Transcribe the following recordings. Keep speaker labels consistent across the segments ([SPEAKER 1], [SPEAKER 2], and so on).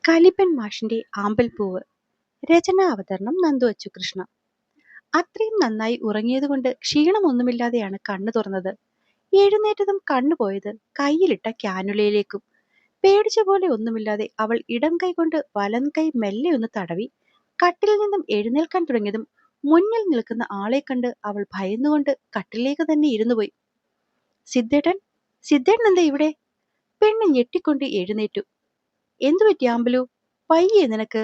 [SPEAKER 1] കലിപ്പൻ മാഷിന്റെ ആമ്പൽപ്പൂവ്. രചനാവതരണം നന്ദു അച്ചുകൃഷ്ണ. അത്രയും നന്നായി ഉറങ്ങിയതുകൊണ്ട് ക്ഷീണമൊന്നുമില്ലാതെയാണ് കണ്ണു തുറന്നത്. എഴുന്നേറ്റതും കണ്ണുപോയത് കയ്യിലിട്ട ക്യാനുലയിലേക്കും. പേടിച്ച പോലെ ഒന്നുമില്ലാതെ അവൾ ഇടം കൈ കൊണ്ട് വലം കൈ മെല്ലെ ഒന്ന് തടവി കട്ടിലിൽ നിന്നും എഴുന്നേൽക്കാൻ തുടങ്ങിയതും മുന്നിൽ നിൽക്കുന്ന ആളെ കണ്ട് അവൾ ഭയന്നുകൊണ്ട് കട്ടിലേക്ക് തന്നെ ഇരുന്നുപോയി. സിദ്ധേട്ടൻ, സിദ്ധേട്ടൻ എന്താ ഇവിടെ? പെണ്ണ് ഞെട്ടിക്കൊണ്ട് എഴുന്നേറ്റു. എന്തു പറ്റി ആമ്പലു? വയ്യേ നിനക്ക്?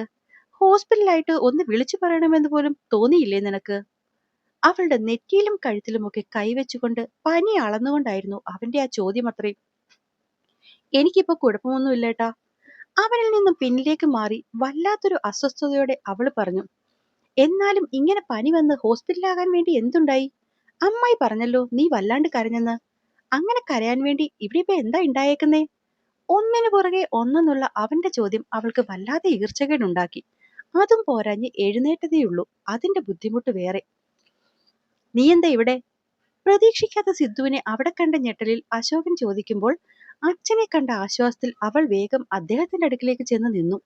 [SPEAKER 1] ഹോസ്പിറ്റലായിട്ട് ഒന്ന് വിളിച്ചു പറയണമെന്ന് പോലും തോന്നിയില്ലേ നിനക്ക്? അവളുടെ നെറ്റിയിലും കഴുത്തിലുമൊക്കെ കൈവച്ചുകൊണ്ട് പനി അളന്നുകൊണ്ടായിരുന്നു അവന്റെ ആ ചോദ്യം അത്രയും. എനിക്കിപ്പോ കുഴപ്പമൊന്നുമില്ലേട്ടാ. അവനിൽ നിന്നും പിന്നിലേക്ക് മാറി വല്ലാത്തൊരു അസ്വസ്ഥതയോടെ അവള് പറഞ്ഞു. എന്നാലും ഇങ്ങനെ പനി വന്ന് ഹോസ്പിറ്റലാകാൻ വേണ്ടി എന്തുണ്ടായി? അമ്മായി പറഞ്ഞല്ലോ നീ വല്ലാണ്ട് കരഞ്ഞെന്ന്. അങ്ങനെ കരയാൻ വേണ്ടി ഇവിടെ ഇപ്പൊ എന്താ ഉണ്ടായേക്കുന്നേ? ഒന്നിനു പുറകെ ഒന്നെന്നുള്ള അവന്റെ ചോദ്യം അവൾക്ക് വല്ലാതെ ഈർച്ചകേടുണ്ടാക്കി. അതും പോരാഞ്ഞ് എഴുന്നേറ്റതേയുള്ളൂ, അതിന്റെ ബുദ്ധിമുട്ട് വേറെ. നീ എന്താ ഇവിടെ? പ്രതീക്ഷിക്കാത്ത സിദ്ധുവിനെ അവിടെ കണ്ട ഞെട്ടലിൽ അശോകൻ ചോദിക്കുമ്പോൾ അച്ഛനെ കണ്ട ആശ്വാസത്തിൽ അവൾ വേഗം അദ്ദേഹത്തിന്റെ അടുക്കിലേക്ക് ചെന്ന് നിന്നു.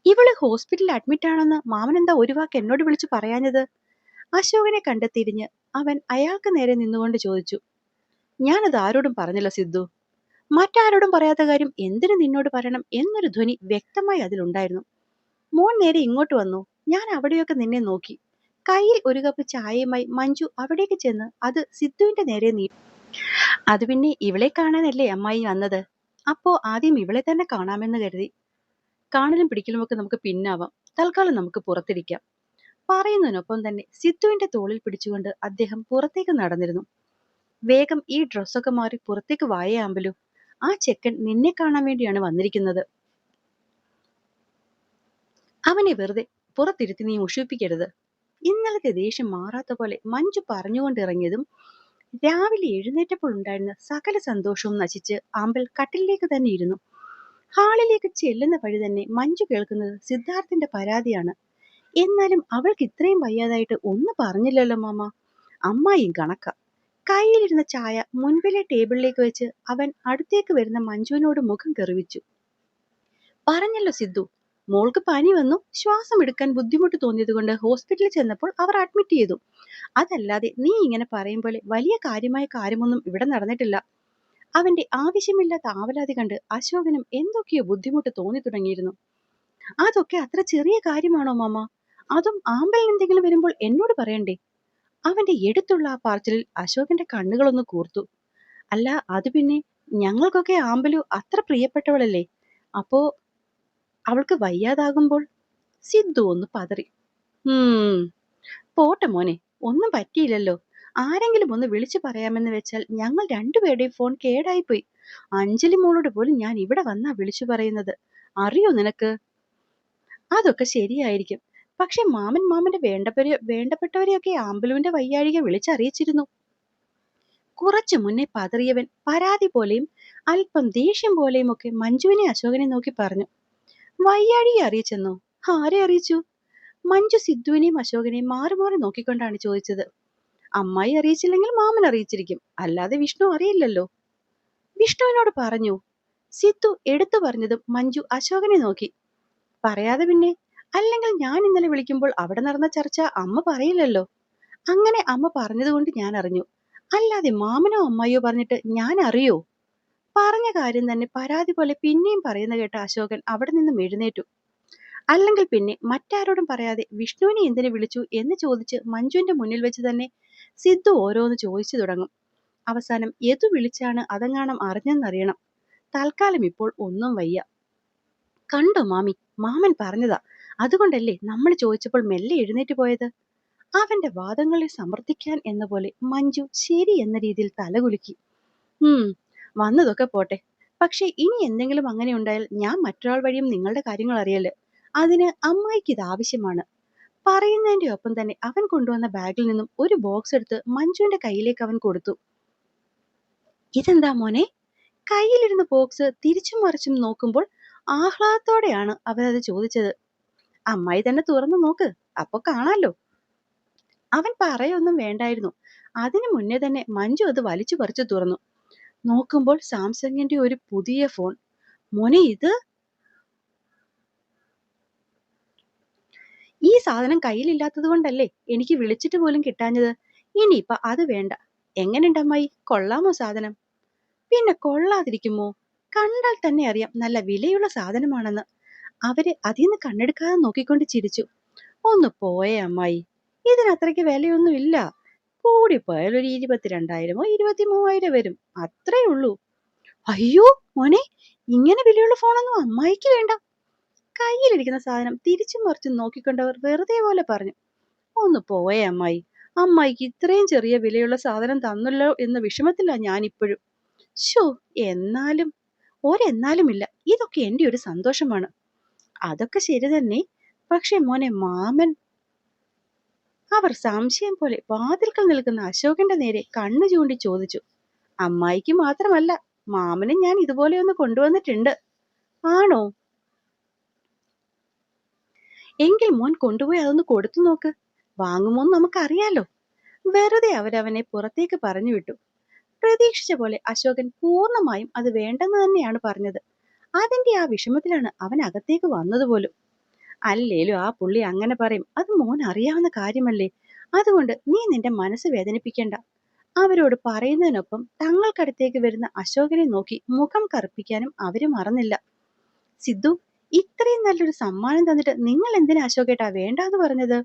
[SPEAKER 1] ഇവള് ഹോസ്പിറ്റലിൽ അഡ്മിറ്റ് ആണെന്ന് മാമൻ എന്താ ഒരു വാക്ക് എന്നോട് വിളിച്ചു പറയാഞ്ഞത്? അശോകനെ കണ്ടെത്തിരിഞ്ഞ് അവൻ അയാൾക്ക് നേരെ നിന്നുകൊണ്ട് ചോദിച്ചു. ഞാനത് ആരോടും പറഞ്ഞില്ല സിദ്ധു. മറ്റാരോടും പറയാത്ത കാര്യം എന്തിനു നിന്നോട് പറയണം എന്നൊരു ധ്വനി വ്യക്തമായി അതിലുണ്ടായിരുന്നു. മോൻ നേരെ ഇങ്ങോട്ട് വന്നു. ഞാൻ അവിടെയൊക്കെ നിന്നെ നോക്കി. കയ്യിൽ ഒരു കപ്പ് ചായയുമായി മഞ്ജു അവിടേക്ക് ചെന്ന് അത് സിദ്ധുവിന്റെ നേരെ നീട്ടി. അത് പിന്നെ ഇവളെ കാണാനല്ലേ അമ്മായി വന്നത്. അപ്പോ ആദ്യം ഇവളെ തന്നെ കാണാമെന്ന് കരുതി. കാണലും പിടിക്കലുമൊക്കെ നമുക്ക് പിന്നാവാം. തൽക്കാലം നമുക്ക് പുറത്തിരിക്കാം. പറയുന്നതിനൊപ്പം തന്നെ സിദ്ധുവിന്റെ തോളിൽ പിടിച്ചുകൊണ്ട് അദ്ദേഹം പുറത്തേക്ക് നടന്നിരുന്നു. വേഗം ഈ ഡ്രസ്സൊക്കെ മാറി പുറത്തേക്ക് വായേ ആമ്പലു. ആ ചെക്കൻ നിന്നെ കാണാൻ വേണ്ടിയാണ് വന്നിരിക്കുന്നത്. അവനെ വെറുതെ പുറത്തിരുത്തി നീ മുഷിപ്പിക്കരുത്. ഇന്നലത്തെ ദേഷ്യം മാറാത്ത പോലെ മഞ്ജു പറഞ്ഞുകൊണ്ടിറങ്ങിയതും രാവിലെ എഴുന്നേറ്റപ്പോൾ ഉണ്ടായിരുന്ന സകല സന്തോഷവും നശിച്ച് ആമ്പൽ കട്ടിലേക്ക് തന്നെ ഇരുന്നു. ഹാളിലേക്ക് ചെല്ലുന്ന വഴി തന്നെ മഞ്ജു കേൾക്കുന്നത് സിദ്ധാർത്ഥിന്റെ പരാതിയാണ്. എന്നാലും അവൾക്ക് ഇത്രയും വയ്യാതായിട്ട് ഒന്നും പറഞ്ഞില്ലല്ലോ മാമ. അമ്മായിയും കണക്ക. കയ്യിലിരുന്ന ചായ മുൻപിലെ ടേബിളിലേക്ക് വെച്ച് അവൻ അടുത്തേക്ക് വരുന്ന മഞ്ജുവിനോട് മുഖം കെറിവിച്ചു. പറഞ്ഞല്ലോ സിദ്ധു, മോൾക്ക് പനി വന്നു, ശ്വാസം എടുക്കാൻ ബുദ്ധിമുട്ട് തോന്നിയതുകൊണ്ട് ഹോസ്പിറ്റലിൽ ചെന്നപ്പോൾ അവർ അഡ്മിറ്റ് ചെയ്തു. അതല്ലാതെ നീ ഇങ്ങനെ പറയും പോലെ വലിയ കാര്യമായ കാര്യമൊന്നും ഇവിടെ നടന്നിട്ടില്ല. അവന്റെ ആവശ്യമില്ലാത്ത ആവലാതി കണ്ട് അശോകനും എന്തൊക്കെയോ ബുദ്ധിമുട്ട് തോന്നി തുടങ്ങിയിരുന്നു. അതൊക്കെ അത്ര ചെറിയ കാര്യമാണോ മാമ? അതും ആമ്പലിന് എന്തെങ്കിലും വരുമ്പോൾ എന്നോട് പറയണ്ടേ? അവന്റെ എടുത്തുള്ള ആ പാർച്ചിലിൽ അശോകന്റെ കണ്ണുകളൊന്ന് കൂർത്തു. അല്ല അത് പിന്നെ, ഞങ്ങൾക്കൊക്കെ ആമ്പലു അത്ര പ്രിയപ്പെട്ടവളല്ലേ. അപ്പോ അവൾക്ക് വയ്യാതാകുമ്പോൾ? സിദ്ധു ഒന്ന് പതറി. പോട്ടെ മോനെ, ഒന്നും പറ്റിയില്ലല്ലോ. ആരെങ്കിലും ഒന്ന് വിളിച്ചു പറയാമെന്ന് വെച്ചാൽ ഞങ്ങൾ രണ്ടുപേരുടെയും ഫോൺ കേടായിപ്പോയി. അഞ്ജലി മോളോട് പോലും ഞാൻ ഇവിടെ വന്നാ വിളിച്ചു പറയുന്നത്. അറിയോ നിനക്ക്? അതൊക്കെ ശരിയായിരിക്കും. പക്ഷെ മാമന്റെ വേണ്ടപ്പെട്ടവരെയൊക്കെ ആമ്പലുവിന്റെ വയ്യാഴിക വിളിച്ചറിയിച്ചിരുന്നു. കുറച്ചു മുന്നേ പതറിയവൻ പരാതി പോലെയും അല്പം ദേഷ്യം പോലെയും ഒക്കെ മഞ്ജുവിനെ അശോകനെ നോക്കി പറഞ്ഞു. വയ്യാഴിയെ അറിയിച്ചെന്നോ? ആരെ അറിയിച്ചു? മഞ്ജു സിദ്ധുവിനെയും അശോകനെയും മാറി മാറി നോക്കിക്കൊണ്ടാണ് ചോദിച്ചത്. അമ്മായി അറിയിച്ചില്ലെങ്കിൽ മാമൻ അറിയിച്ചിരിക്കും, അല്ലാതെ വിഷ്ണു അറിയില്ലല്ലോ. വിഷ്ണുവിനോട് പറഞ്ഞു. സിദ്ധു എടുത്തു പറഞ്ഞതും മഞ്ജു അശോകനെ നോക്കി. പറയാതെ പിന്നെ, അല്ലെങ്കിൽ ഞാൻ ഇന്നലെ വിളിക്കുമ്പോൾ അവിടെ നടന്ന ചർച്ച അമ്മ പറയില്ലല്ലോ. അങ്ങനെ അമ്മ പറഞ്ഞതുകൊണ്ട് ഞാൻ അറിഞ്ഞു, അല്ലാതെ മാമനോ അമ്മായിയോ പറഞ്ഞിട്ട് ഞാൻ അറിയോ? പറഞ്ഞ കാര്യം തന്നെ പരാതി പോലെ പിന്നെയും പറയുന്ന കേട്ട അശോകൻ അവിടെ നിന്നും എഴുന്നേറ്റു. അല്ലെങ്കിൽ പിന്നെ മറ്റാരോടും പറയാതെ വിഷ്ണുവിനെ എന്തിനു വിളിച്ചു എന്ന് ചോദിച്ച് മഞ്ജുവിന്റെ മുന്നിൽ വെച്ച് തന്നെ സിദ്ധു ഓരോന്ന് ചോദിച്ചു തുടങ്ങും. അവസാനം എതു വിളിച്ചാണ് അതെങ്ങാണം അറിഞ്ഞെന്നറിയണം. തൽക്കാലം ഇപ്പോൾ ഒന്നും വയ്യ. കണ്ടോ മാമി, മാമൻ പറഞ്ഞതാ, അതുകൊണ്ടല്ലേ നമ്മൾ ചോദിച്ചപ്പോൾ മെല്ലെ എഴുന്നേറ്റ് പോയത്. അവന്റെ വാദങ്ങളെ സമർത്ഥിക്കാൻ എന്ന പോലെ മഞ്ജു ശരി എന്ന രീതിയിൽ തലകുലുക്കി. വന്നതൊക്കെ പോട്ടെ. പക്ഷെ ഇനി എന്തെങ്കിലും അങ്ങനെ ഉണ്ടായാൽ ഞാൻ മറ്റൊരാൾ വഴിയും നിങ്ങളുടെ കാര്യങ്ങൾ അറിയല്. അതിന് അമ്മായിക്ക് ഇത് ആവശ്യമാണ്. പറയുന്നതിന്റെ ഒപ്പം തന്നെ അവൻ കൊണ്ടുവന്ന ബാഗിൽ നിന്നും ഒരു ബോക്സ് എടുത്ത് മഞ്ജുവിന്റെ കയ്യിലേക്ക് അവൻ കൊടുത്തു. ഇതെന്താ മോനെ? കയ്യിലിരുന്ന ബോക്സ് തിരിച്ചും മറിച്ചും നോക്കുമ്പോൾ ആഹ്ലാദത്തോടെയാണ് അവനത് ചോദിച്ചത്. അമ്മായി തന്നെ തുറന്നു നോക്ക്, അപ്പൊ കാണാലോ. അവൻ പറയൊന്നും വേണ്ടായിരുന്നു. അതിനു മുന്നേ തന്നെ മഞ്ജു അത് വലിച്ചു പറിച്ചു തുറന്നു. നോക്കുമ്പോൾ സാംസങ്ങിന്റെ ഒരു പുതിയ ഫോൺ. മോനെ ഇത്? ഈ സാധനം കയ്യിലില്ലാത്തത് കൊണ്ടല്ലേ എനിക്ക് വിളിച്ചിട്ട് പോലും കിട്ടാഞ്ഞത്. ഇനിയിപ്പൊ അത് വേണ്ട. എങ്ങനെയുണ്ട് അമ്മായി, കൊള്ളാമോ സാധനം? പിന്നെ കൊള്ളാതിരിക്കുമോ? കണ്ടാൽ തന്നെ അറിയാം നല്ല വിലയുള്ള സാധനമാണെന്ന്. അവര് അതിന്ന് കണ്ണെടുക്കാതെ നോക്കിക്കൊണ്ട് ചിരിച്ചു. ഒന്ന് പോയേ അമ്മായി, ഇതിനത്രയ്ക്ക് വിലയൊന്നും ഇല്ല. കൂടിപ്പോയാൽ ഒരു 22,000 23,000 വരും, അത്രേ ഉള്ളൂ. അയ്യോ മോനെ, ഇങ്ങനെ വിലയുള്ള ഫോണൊന്നും അമ്മായിക്ക് വേണ്ട. കയ്യിലിരിക്കുന്ന സാധനം തിരിച്ചും മറിച്ചും നോക്കിക്കൊണ്ടവർ വെറുതെ പോലെ പറഞ്ഞു. ഒന്ന് പോയേ അമ്മായി, അമ്മായിക്ക് ഇത്രയും ചെറിയ വിലയുള്ള സാധനം തന്നല്ലോ എന്ന വിഷമത്തിലാ ഞാനിപ്പോഴും. ശോ, എന്നാലും ഒരെന്നാലുമില്ല, ഇതൊക്കെ എന്റെ ഒരു സന്തോഷമാണ്. അതൊക്കെ ശരി തന്നെ, പക്ഷെ മോനെ മാമൻ. അവർ സംശയം പോലെ വാതിൽക്കൽ നിൽക്കുന്ന അശോകന്റെ നേരെ കണ്ണു ചൂണ്ടി ചോദിച്ചു. അമ്മായിക്ക് മാത്രമല്ല, മാമനും ഞാൻ ഇതുപോലെ ഒന്ന് കൊണ്ടുവന്നിട്ടുണ്ട്. ആണോ? എങ്കിൽ മോൻ കൊണ്ടുപോയി അതൊന്ന് കൊടുത്തു നോക്ക്. വാങ്ങുമോന്ന് നമുക്കറിയാലോ. വെറുതെ അവരവനെ പുറത്തേക്ക് പറഞ്ഞു വിട്ടു. പ്രതീക്ഷിച്ച പോലെ അശോകൻ പൂർണ്ണമായും അത് വേണ്ടെന്ന് തന്നെയാണ് പറഞ്ഞത്. അതിന്റെ ആ വിഷമത്തിലാണ് അവൻ അകത്തേക്ക് വന്നതുപോലും. അല്ലേലും ആ പുള്ളി അങ്ങനെ പറയും, അത് മോൻ അറിയാവുന്ന കാര്യമല്ലേ. അതുകൊണ്ട് നീ നിന്റെ മനസ്സ് വേദനിപ്പിക്കണ്ട. അവരോട് പറയുന്നതിനൊപ്പം തങ്ങൾക്കടുത്തേക്ക് വരുന്ന അശോകനെ നോക്കി മുഖം കറുപ്പിക്കാനും അവര് മറന്നില്ല. സിദ്ധു, ഇത്രയും നല്ലൊരു സമ്മാനം തന്നിട്ട് നിങ്ങൾ എന്തിനാ അശോകേട്ടാ വേണ്ടാന്ന് പറഞ്ഞത്?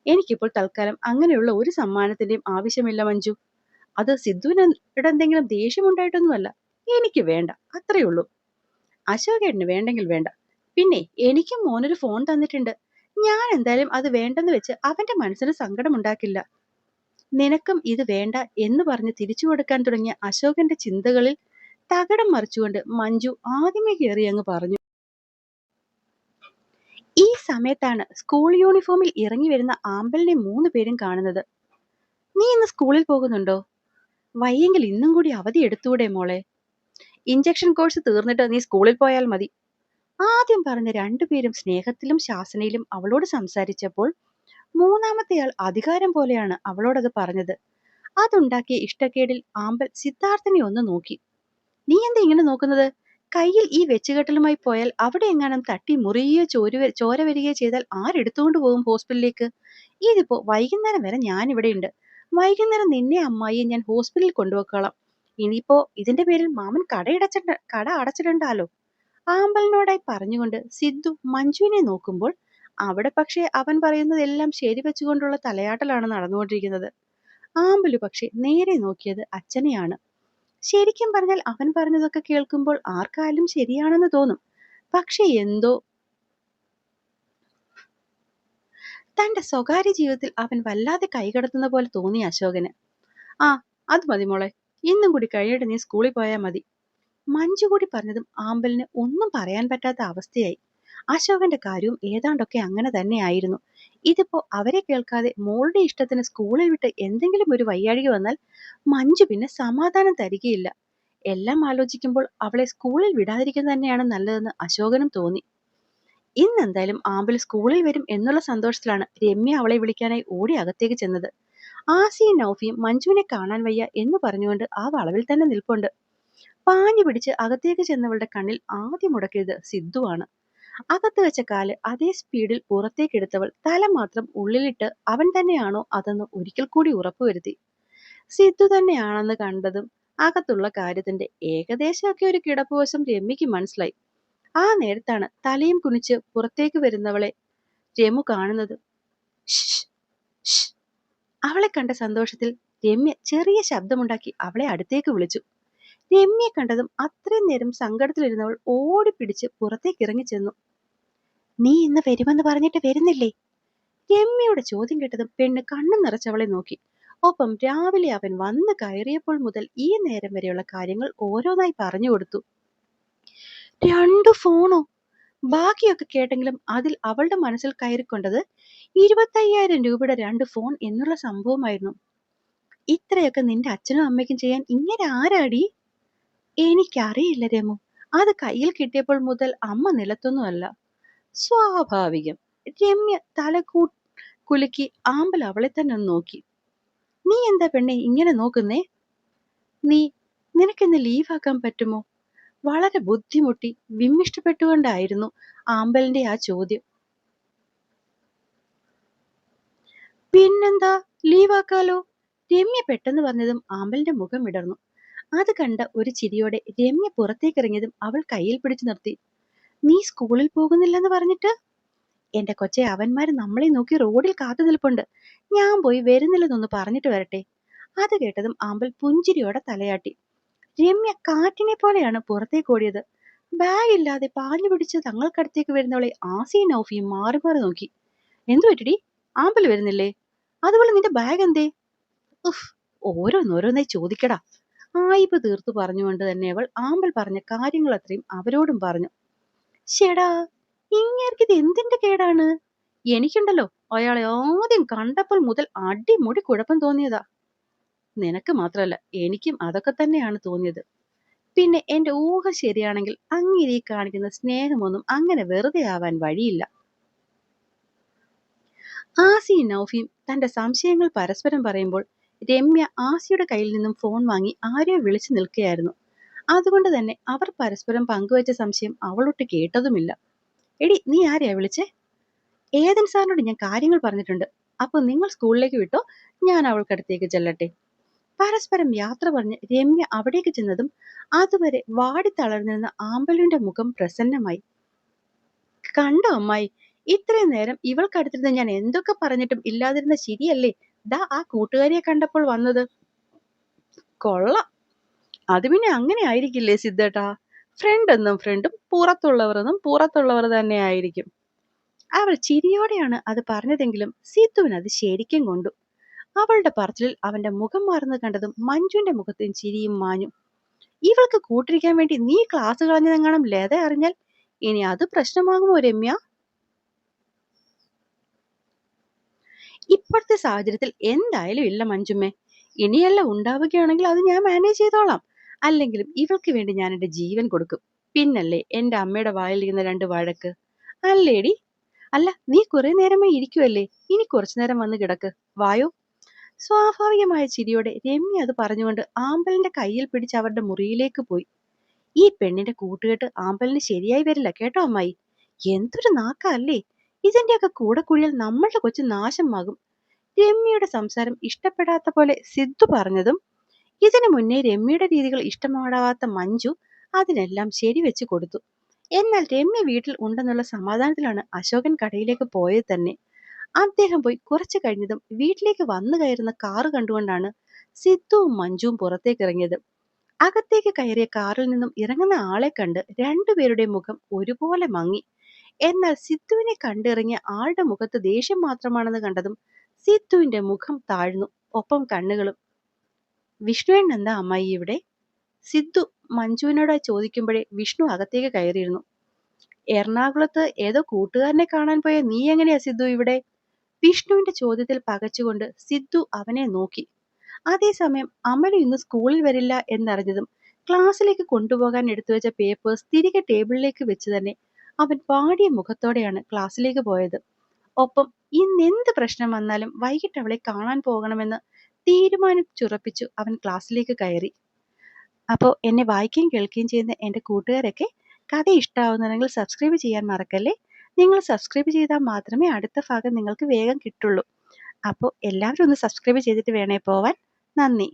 [SPEAKER 1] എനിക്കിപ്പോൾ തൽക്കാലം അങ്ങനെയുള്ള ഒരു സമ്മാനത്തിന്റെയും ആവശ്യമില്ല മഞ്ജു. അത് സിദ്ധുവിനോട് എന്തെങ്കിലും ദേഷ്യമുണ്ടായിട്ടൊന്നുമല്ല. എനിക്ക് വേണ്ട, അത്രേ ഉള്ളൂ. അശോകേട്ടന് വേണ്ടെങ്കിൽ വേണ്ട. പിന്നെ എനിക്കും മോനൊരു ഫോൺ തന്നിട്ടുണ്ട്. ഞാൻ എന്തായാലും അത് വേണ്ടെന്ന് വെച്ച് അവന്റെ മനസ്സിന് സങ്കടമുണ്ടാക്കില്ല. നിനക്കും ഇത് വേണ്ട എന്ന് പറഞ്ഞ് തിരിച്ചു കൊടുക്കാൻ തുടങ്ങിയ അശോകന്റെ ചിന്തകളിൽ തകിടം മറിച്ചുകൊണ്ട് മഞ്ജു ആദ്യമേ കയറി അങ്ങ് പറഞ്ഞു. ഈ സമയത്താണ് സ്കൂൾ യൂണിഫോമിൽ ഇറങ്ങി വരുന്ന ആമ്പലിനെ 3 പേരും കാണുന്നത്. നീ ഇന്ന് സ്കൂളിൽ പോകുന്നുണ്ടോ? വയ്യെങ്കിൽ ഇന്നും കൂടി അവധി എടുത്തൂടെ മോളെ? ഇഞ്ചക്ഷൻ കോഴ്സ് തീർന്നിട്ട് നീ സ്കൂളിൽ പോയാൽ മതി. ആദ്യം പറഞ്ഞ 2 പേരും സ്നേഹത്തിലും ശാസനയിലും അവളോട് സംസാരിച്ചപ്പോൾ മൂന്നാമത്തെയാൾ അധികാരം പോലെയാണ് അവളോടത് പറഞ്ഞത്. അതുണ്ടാക്കിയ ഇഷ്ടക്കേടിൽ ആമ്പൽ സിദ്ധാർത്ഥനെ ഒന്ന് നോക്കി. നീ എന്താ ഇങ്ങനെ നോക്കുന്നത്? കയ്യിൽ ഈ വെച്ചുകെട്ടലുമായി പോയാൽ അവിടെ എങ്ങാനും തട്ടി മുറിയോ ചോര വരികയോ ചെയ്താൽ ആരെടുത്തുകൊണ്ട് പോകും ഹോസ്പിറ്റലിലേക്ക്? ഇതിപ്പോ വൈകുന്നേരം വരെ ഞാൻ ഇവിടെ ഉണ്ട്. വൈകുന്നേരം നിന്നെ അമ്മായിയെ ഞാൻ ഹോസ്പിറ്റലിൽ കൊണ്ടുപോയിക്കോളാം. ഇനിയിപ്പോ ഇതിന്റെ പേരിൽ മാമൻ കട അടച്ചിടണ്ടാലോ. ആമ്പലിനോടായി പറഞ്ഞുകൊണ്ട് സിദ്ധു മഞ്ജുവിനെ നോക്കുമ്പോൾ അവിടെ പക്ഷേ അവൻ പറയുന്നതെല്ലാം ശരിവെച്ചുകൊണ്ടുള്ള തലയാട്ടലാണ് നടന്നുകൊണ്ടിരിക്കുന്നത്. ആമ്പലു പക്ഷെ നേരെ നോക്കിയത് അച്ഛനെയാണ്. ശരിക്കും പറഞ്ഞാൽ അവൻ പറഞ്ഞതൊക്കെ കേൾക്കുമ്പോൾ ആർക്കായാലും ശരിയാണെന്ന് തോന്നും. പക്ഷെ എന്തോ തന്റെ സ്വകാര്യ ജീവിതത്തിൽ അവൻ വല്ലാതെ കൈകടത്തുന്ന പോലെ തോന്നി അശോകന്. ആ, അത് മതി മോളെ, ഇന്നും കൂടി കഴിഞ്ഞിട്ട് നീ സ്കൂളിൽ പോയാൽ മതി. മഞ്ജു കൂടി പറഞ്ഞതും ആമ്പലിന് ഒന്നും പറയാൻ പറ്റാത്ത അവസ്ഥയായി. അശോകന്റെ കാര്യവും ഏതാണ്ടൊക്കെ അങ്ങനെ തന്നെയായിരുന്നു. ഇതിപ്പോ അവരെ കേൾക്കാതെ മോളുടെ ഇഷ്ടത്തിന് സ്കൂളിൽ വിട്ട് എന്തെങ്കിലും ഒരു വയ്യാഴിക വന്നാൽ മഞ്ജു പിന്നെ സമാധാനം തരികയില്ല. എല്ലാം ആലോചിക്കുമ്പോൾ അവളെ സ്കൂളിൽ വിടാതിരിക്കുന്നത് തന്നെയാണ് നല്ലതെന്ന് അശോകനും തോന്നി. ഇന്നെന്തായാലും ആമ്പൽ സ്കൂളിൽ വരും എന്നുള്ള സന്തോഷത്തിലാണ് രമ്യ അവളെ വിളിക്കാനായി ഓടി അകത്തേക്ക് ചെന്നത്. ആസിയും നൗഫിയും മഞ്ജുവിനെ കാണാൻ വയ്യ എന്ന് പറഞ്ഞുകൊണ്ട് ആ വളവിൽ തന്നെ നിൽപ്പുണ്ട്. പാഞ്ഞു പിടിച്ച് അകത്തേക്ക് ചെന്നവളുടെ കണ്ണിൽ ആദ്യം മുടക്കിയത് സിദ്ധുവാണ്. അകത്ത് വെച്ച കാല് അതേ സ്പീഡിൽ പുറത്തേക്കെടുത്തവൾ തല മാത്രം ഉള്ളിലിട്ട് അവൻ തന്നെയാണോ അതെന്ന് ഒരിക്കൽ കൂടി ഉറപ്പുവരുത്തി. സിദ്ധു തന്നെയാണെന്ന് കണ്ടതും അകത്തുള്ള കാര്യത്തിന്റെ ഏകദേശമൊക്കെ ഒരു കിടപ്പുവശം രമ്യക്ക് മനസ്സിലായി. ആ നേരത്താണ് തലയും കുനിച്ച് പുറത്തേക്ക് വരുന്നവളെ രമു കാണുന്നത്. ഷ് ഷ്. അവളെ കണ്ട സന്തോഷത്തിൽ രമ്യ ചെറിയ ശബ്ദമുണ്ടാക്കി അവളെ അടുത്തേക്ക് വിളിച്ചു. രമ്യയെ കണ്ടതും അത്രയും നേരം സങ്കടത്തിലിരുന്നവൾ ഓടിപ്പിടിച്ച് പുറത്തേക്ക് ഇറങ്ങി ചെന്നു. നീ ഇന്ന് വരുമെന്ന് പറഞ്ഞിട്ട് വരുന്നില്ലേ? രമ്യയുടെ ചോദ്യം കേട്ടതും പെണ്ണ് കണ്ണു നിറച്ചവളെ നോക്കി. ഒപ്പം രാവിലെ അവൻ വന്ന് കയറിയപ്പോൾ മുതൽ ഈ നേരം വരെയുള്ള കാര്യങ്ങൾ ഓരോന്നായി പറഞ്ഞു കൊടുത്തു. 2 ഫോണോ? ബാക്കിയൊക്കെ കേട്ടെങ്കിലും അതിൽ അവളുടെ മനസ്സിൽ കയറിക്കൊണ്ടത് 25,000 രൂപയുടെ 2 ഫോൺ എന്നുള്ള സംഭവമായിരുന്നു. ഇത്രയൊക്കെ നിന്റെ അച്ഛനും അമ്മയ്ക്കും ചെയ്യാൻ ഇങ്ങനെ ആരാടി? എനിക്കറിയില്ല രമു. അത് കയ്യിൽ കിട്ടിയപ്പോൾ മുതൽ അമ്മ നിലത്തൊന്നുമല്ല. സ്വാഭാവികം. രമ്യ കുലുക്കി ആമ്പൽ അവളെ തന്നെ ഒന്ന് നോക്കി. നീ എന്താ പെണ്ണെ ഇങ്ങനെ നോക്കുന്നേ? നീ നിനക്കിന്ന് ലീവാക്കാൻ പറ്റുമോ? വളരെ ബുദ്ധിമുട്ടി വിമ്മിഷ്ടപ്പെട്ടുകൊണ്ടായിരുന്നു ആമ്പലിന്റെ ആ ചോദ്യം. പിന്നെന്താ, ലീവാക്കാലോ. രമ്യ പെട്ടെന്ന് പറഞ്ഞതും ആമ്പലിന്റെ മുഖം വിടർന്നു. അത് കണ്ട ഒരു ചിരിയോടെ രമ്യ പുറത്തേക്കിറങ്ങിയതും അവൾ കയ്യിൽ പിടിച്ചു നിർത്തി. നീ സ്കൂളിൽ പോകുന്നില്ലെന്ന് പറഞ്ഞിട്ട്? എന്റെ കൊച്ചെ, അവന്മാര് നമ്മളെ നോക്കി റോഡിൽ കാത്തു നിൽപ്പുണ്ട്. ഞാൻ പോയി വരുന്നില്ലെന്നൊന്ന് പറഞ്ഞിട്ട് വരട്ടെ. അത് കേട്ടതും ആമ്പൽ പുഞ്ചിരിയോടെ തലയാട്ടി. രമ്യ കാറ്റിനെ പോലെയാണ് പുറത്തേക്ക് ഓടിയത്. ബാഗ് ഇല്ലാതെ പാഞ്ഞു പിടിച്ച് തങ്ങൾക്കടുത്തേക്ക് വരുന്നവളെ ആസിയും നൗഫിയും മാറി മാറി നോക്കി. എന്തു പറ്റിടി, ആമ്പൽ വരുന്നില്ലേ? അതുപോലെ നിന്റെ ബാഗ് എന്തേ? ഉഫ്, ഓരോന്നോരോന്നായി ചോദിക്കടാ. ആയിപ്പ് തീർത്തു പറഞ്ഞുകൊണ്ട് തന്നെ അവൾ ആമ്പൽ പറഞ്ഞ കാര്യങ്ങൾ അത്രയും അവരോടും പറഞ്ഞു. ശ്ശെടാ, ഇങ്ങേർക്കിത് എന്തിന്റെ കേടാണ്? എനിക്കുണ്ടല്ലോ അയാളെ ആദ്യം കണ്ടപ്പോൾ മുതൽ അടിമുടി കുഴപ്പം തോന്നിയതാ. നിനക്ക് മാത്രമല്ല, എനിക്കും അതൊക്കെ തന്നെയാണ് തോന്നിയത്. പിന്നെ എന്റെ ഊഹ ശരിയാണെങ്കിൽ അങ്ങേരീ കാണിക്കുന്ന സ്നേഹമൊന്നും അങ്ങനെ വെറുതെ ആവാൻ വഴിയില്ല. ആസിയും നൗഫിയും തന്റെ സംശയങ്ങൾ പരസ്പരം പറയുമ്പോൾ രമ്യ ആസിയുടെ കയ്യിൽ നിന്നും ഫോൺ വാങ്ങി ആരെയോ വിളിച്ചു നിൽക്കുകയായിരുന്നു. അതുകൊണ്ട് തന്നെ അവർ പരസ്പരം പങ്കുവച്ച സംശയം അവളൊട്ട് കേട്ടതുമില്ല. എടി, നീ ആരെയാ വിളിച്ചേ? ഏതൻ സാറിനോട് ഞാൻ കാര്യങ്ങൾ പറഞ്ഞിട്ടുണ്ട്. അപ്പൊ നിങ്ങൾ സ്കൂളിലേക്ക് വിട്ടോ, ഞാൻ അവൾക്കടുത്തേക്ക് ചെല്ലട്ടെ. പരസ്പരം യാത്ര പറഞ്ഞ് രമ്യ അവിടേക്ക് ചെന്നതും അതുവരെ വാടിത്തളർന്നിരുന്ന ആമ്പലിന്റെ മുഖം പ്രസന്നമായി. കണ്ടോ അമ്മായി, ഇത്രയും നേരം ഇവൾക്കടുത്തിരുന്ന് ഞാൻ എന്തൊക്കെ പറഞ്ഞിട്ടും ഇല്ലാതിരുന്ന ശരിയല്ലേ ദാ ആ കൂട്ടുകാരിയെ കണ്ടപ്പോൾ വന്നത്. കൊള്ളാം. അത് പിന്നെ അങ്ങനെ ആയിരിക്കില്ലേ സിദ്ധേട്ടാ? ഫ്രണ്ട് എന്നും ഫ്രണ്ടും പുറത്തുള്ളവർ എന്നും പുറത്തുള്ളവർ തന്നെ ആയിരിക്കും. അവൾ ചിരിയോടെയാണ് അത് പറഞ്ഞതെങ്കിലും സിത്തുവിന് അത് ശരിക്കും കൊണ്ടു. അവളുടെ പറച്ചിലിൽ അവന്റെ മുഖം മാറുന്നത് കണ്ടതും മഞ്ജുവിന്റെ മുഖത്തും ചിരിയും മാഞ്ഞു. ഇവൾക്ക് കൂട്ടിരിക്കാൻ വേണ്ടി നീ ക്ലാസ് കളഞ്ഞതെങ്ങാനും ലത അറിഞ്ഞാൽ ഇനി അത് പ്രശ്നമാകുമോ രമ്യ? ഇപ്പോഴത്തെ സാഹചര്യത്തിൽ എന്തായാലും ഇല്ല മഞ്ജുമ്മേ. ഇനിയല്ല ഉണ്ടാവുകയാണെങ്കിൽ അത് ഞാൻ മാനേജ് ചെയ്തോളാം. അല്ലെങ്കിലും ഇവൾക്ക് വേണ്ടി ഞാൻ എന്റെ ജീവൻ കൊടുക്കും. പിന്നല്ലേ എന്റെ അമ്മയുടെ വായിലിരിക്കുന്ന 2 വഴക്ക്. അല്ലേടി? അല്ല, നീ കുറെ നേരമായി ഇരിക്കുവല്ലേ, ഇനി കുറച്ചു നേരം വന്ന് കിടക്ക്. വായോ. സ്വാഭാവികമായ ചിരിയോടെ രമ്യ അത് പറഞ്ഞുകൊണ്ട് ആമ്പലിന്റെ കയ്യിൽ പിടിച്ച് അവരുടെ മുറിയിലേക്ക് പോയി. ഈ പെണ്ണിന്റെ കൂട്ടുകെട്ട് ആമ്പലിന് ശരിയായി വരില്ല കേട്ടോ അമ്മായി. എന്തൊരു നാക്കാ അല്ലേ? ഇതിന്റെയൊക്കെ കൂടെ കൂടിയാൽ നമ്മളുടെ കൊച്ചു നാശമാകും. രമ്യയുടെ സംസാരം ഇഷ്ടപ്പെടാത്ത പോലെ സിദ്ധു പറഞ്ഞതും ഇതിനു മുന്നേ രമ്യയുടെ രീതികൾ ഇഷ്ടമാടാവാത്ത മഞ്ജു അതിനെല്ലാം ശരിവെച്ച് കൊടുത്തു. എന്നാൽ രമ്യ വീട്ടിൽ ഉണ്ടെന്നുള്ള സമാധാനത്തിലാണ് അശോകൻ കടയിലേക്ക് പോയത് തന്നെ. അദ്ദേഹം പോയി കുറച്ചു കഴിഞ്ഞതും വീട്ടിലേക്ക് വന്നു കയറുന്ന കാറ് കണ്ടുകൊണ്ടാണ് സിദ്ധുവും മഞ്ജുവും പുറത്തേക്ക് ഇറങ്ങിയത്. അകത്തേക്ക് കയറിയ കാറിൽ നിന്നും ഇറങ്ങുന്ന ആളെ കണ്ട് രണ്ടുപേരുടെ മുഖം ഒരുപോലെ മങ്ങി. എന്നാൽ സിദ്ധുവിനെ കണ്ടിറങ്ങിയ ആളുടെ മുഖത്ത് ദേഷ്യം മാത്രമാണെന്ന് കണ്ടതും സിദ്ധുവിന്റെ മുഖം താഴ്ന്നു, ഒപ്പം കണ്ണുകളും. വിഷ്ണുവേണ്ണ എന്താ അമ്മായി ഇവിടെ? സിദ്ധു മഞ്ജുവിനോട് ചോദിക്കുമ്പോഴേ വിഷ്ണു അകത്തേക്ക് കയറിയിരുന്നു. എറണാകുളത്ത് ഏതോ കൂട്ടുകാരനെ കാണാൻ പോയ നീ എങ്ങനെയാ സിദ്ധു ഇവിടെ? വിഷ്ണുവിന്റെ ചോദ്യത്തിൽ പകച്ചുകൊണ്ട് സിദ്ധു അവനെ നോക്കി. അതേസമയം അമലു ഇന്ന് സ്കൂളിൽ വരില്ല എന്നറിഞ്ഞതും ക്ലാസ്സിലേക്ക് കൊണ്ടുപോകാൻ എടുത്തുവെച്ച പേപ്പേഴ്സ് തിരികെ ടേബിളിലേക്ക് വെച്ച് തന്നെ അവൻ വാടിയ മുഖത്തോടെയാണ് ക്ലാസ്സിലേക്ക് പോയത്. ഒപ്പം ഇന്നെന്ത് പ്രശ്നം വന്നാലും വൈകിട്ട് അവളെ കാണാൻ പോകണമെന്ന് തീരുമാനിച്ചുറപ്പിച്ചു അവൻ ക്ലാസ്സിലേക്ക് കയറി. അപ്പോൾ എന്നെ വായിക്കുകയും കേൾക്കുകയും ചെയ്യുന്ന എൻ്റെ കൂട്ടുകാരൊക്കെ കഥ ഇഷ്ടമാവുന്നുണ്ടെങ്കിൽ സബ്സ്ക്രൈബ് ചെയ്യാൻ മറക്കല്ലേ. നിങ്ങൾ സബ്സ്ക്രൈബ് ചെയ്താൽ മാത്രമേ അടുത്ത ഭാഗം നിങ്ങൾക്ക് വേഗം കിട്ടുള്ളൂ. അപ്പോൾ എല്ലാവരും ഒന്ന് സബ്സ്ക്രൈബ് ചെയ്തിട്ട് വേണേ പോവാൻ. നന്ദി.